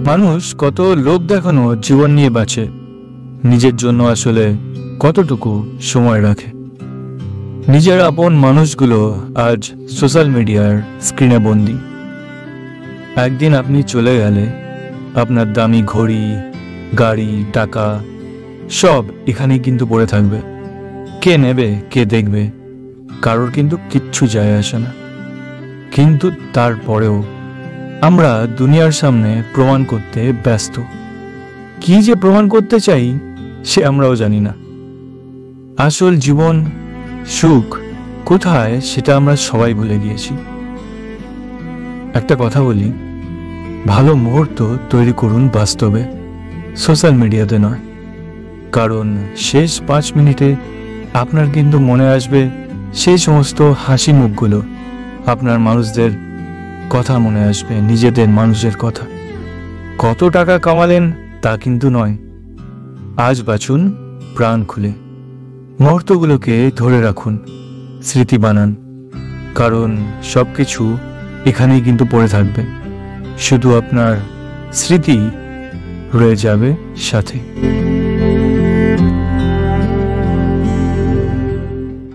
মানুষ কত লোক দেখানো জীবন নিয়ে বাঁচে, নিজের জন্য আসলে কতটুকু সময় রাখে। নিজের আপন মানুষগুলো আজ সোশ্যাল মিডিয়ার স্ক্রিনে বন্দী। একদিন আপনি চলে গেলে আপনার দামি ঘড়ি, গাড়ি, টাকা সব এখানেই কিন্তু পড়ে থাকবে। কে নেবে, কে দেখবে, কারোর কিন্তু কিচ্ছু যায় আসে না। কিন্তু তারপরেও আমরা দুনিয়ার সামনে প্রমাণ করতে ব্যস্ত। কি যে প্রমাণ করতে চাই সে আমরাও জানি না। আসল জীবন, সুখ কোথায় সেটা আমরা সবাই ভুলে গিয়েছি। একটা কথা বলি, ভালো মুহূর্ত তৈরি করুন বাস্তবে, সোশ্যাল মিডিয়াতে নয়। কারণ শেষ 5 মিনিটে আপনার কিন্তু মনে আসবে সেই সমস্ত হাসি মুখগুলো, আপনার মানুষদের কথা মনে আসবে, নিজেদের মানুষের কথা। কত টাকা কামালেন তা কিন্তু নয়। আজ বাঁচুন প্রাণ খুলে, মুহূর্তগুলোকে ধরে রাখুন, স্মৃতি বানান। কারণ সবকিছু এখানেই কিন্তু পড়ে থাকবে, শুধু আপনার স্মৃতি রয়ে যাবে সাথে।